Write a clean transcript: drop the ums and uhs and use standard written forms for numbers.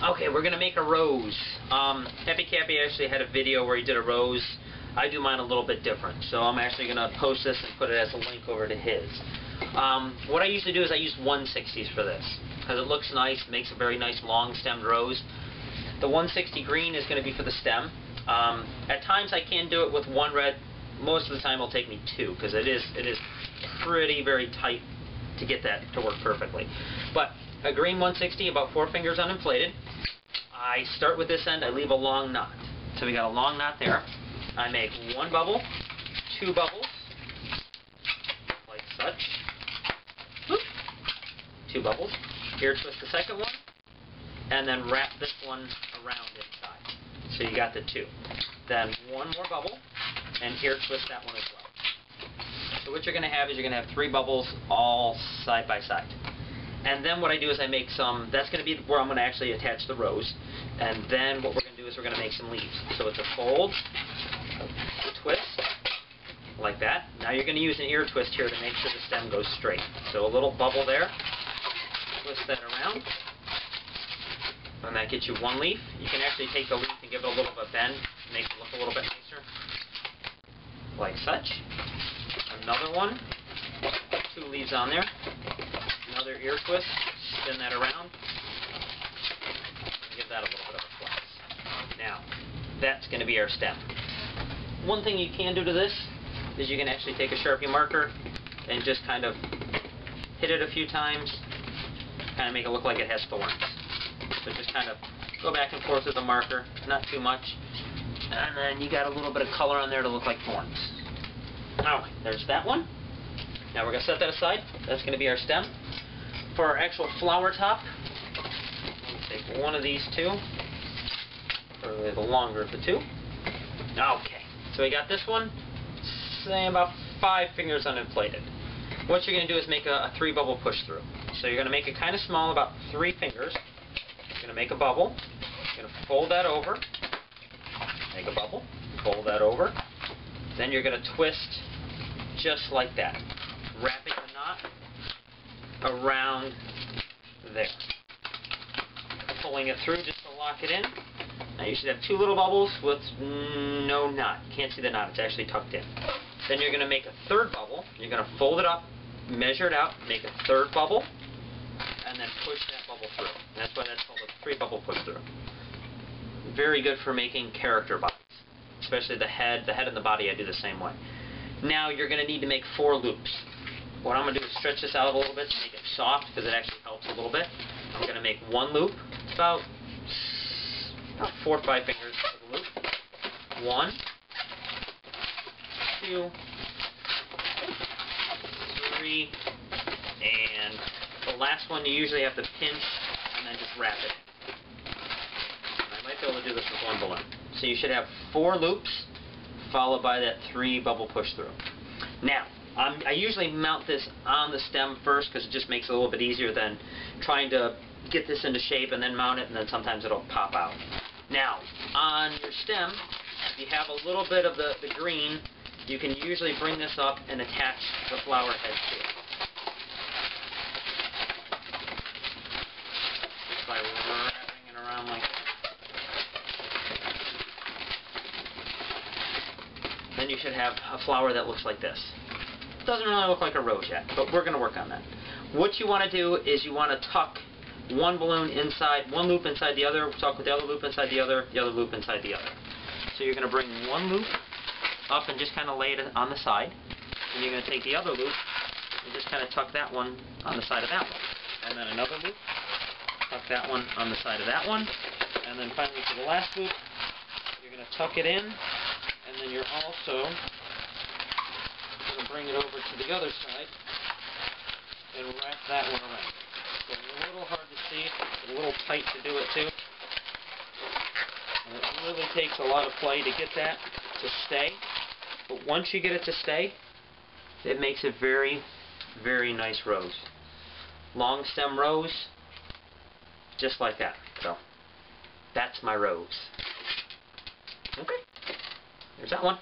Okay, we're going to make a rose. Happy Cappy actually had a video where he did a rose. I do mine a little bit different, so I'm actually going to post this and put it as a link over to his. What I usually do is I use 160s for this, because it looks nice, makes a very nice long-stemmed rose. The 160 green is going to be for the stem. At times I can do it with one red. Most of the time it'll take me two, because it is pretty very tight to get that to work perfectly. But a green 160, about 4 fingers uninflated. I start with this end, I leave a long knot. So we got a long knot there. I make 1 bubble, 2 bubbles, like such. Whoop. 2 bubbles. Here twist the second one, and then wrap this one around inside. So you got the 2. Then 1 more bubble, and here twist that one as well. So what you're going to have is you're going to have 3 bubbles all side by side. And then what I do is I make some, that's going to be where I'm going to actually attach the rose. And then what we're going to do is we're going to make some leaves. So it's a fold, a twist, like that. Now you're going to use an ear twist here to make sure the stem goes straight. So a little bubble there, twist that around, and that gets you 1 leaf. You can actually take the leaf and give it a little bit of a bend, make it look a little bit nicer, like such. Another one, 2 leaves on there. Another ear twist, spin that around, and give that a little bit of a flex. Now, that's going to be our stem. One thing you can do to this is you can actually take a Sharpie marker and just kind of hit it a few times, kind of make it look like it has thorns. So just kind of go back and forth with the marker, not too much, and then you got a little bit of color on there to look like thorns. Alright, there's that one. Now we're going to set that aside. That's going to be our stem. For our actual flower top, let's take one of these 2, probably the longer of the 2. Okay, so we got this one, say about 5 fingers uninflated. What you're going to do is make a 3 bubble push through. So you're going to make it kind of small, about 3 fingers. You're going to make a bubble. You're going to fold that over, make a bubble, fold that over. Then you're going to twist just like that, wrapping the knot around there. Pulling it through just to lock it in. Now you should have 2 little bubbles with no knot. Can't see the knot, it's actually tucked in. Then you're going to make a 3rd bubble. You're going to fold it up, measure it out, make a 3rd bubble, and then push that bubble through. That's why that's called a 3 bubble push through. Very good for making character bodies, especially the head and the body. I do the same way. Now you're going to need to make 4 loops. What I'm going to do is stretch this out a little bit to make it soft, because it actually helps a little bit. I'm going to make 1 loop. It's about 4 or 5 fingers for the loop. 1, 2, 3, and the last one you usually have to pinch and then just wrap it. I might be able to do this with 1 balloon. So you should have 4 loops followed by that 3 bubble push through. Now, I usually mount this on the stem first, because it just makes it a little bit easier than trying to get this into shape and then mount it, and then sometimes it'll pop out. Now, on your stem, if you have a little bit of the green, you can usually bring this up and attach the flower head to it. Just by wrapping it around like that. Then you should have a flower that looks like this. It doesn't really look like a rose yet, but we're going to work on that. What you want to do is you want to tuck 1 balloon inside, 1 loop inside the other, tuck with the other loop inside the other loop inside the other. So you're going to bring 1 loop up and just kind of lay it on the side. And you're going to take the other loop and just kind of tuck that one on the side of that one. And then another loop, tuck that one on the side of that one. And then finally for the last loop, you're going to tuck it in. And then you're also going to bring it over to the other side and wrap that one around. So it's a little hard to see, it's a little tight to do it too. And it really takes a lot of play to get that to stay. But once you get it to stay, it makes a very, very nice rose. Long stem rose, just like that. So, that's my rose. Okay, there's that one.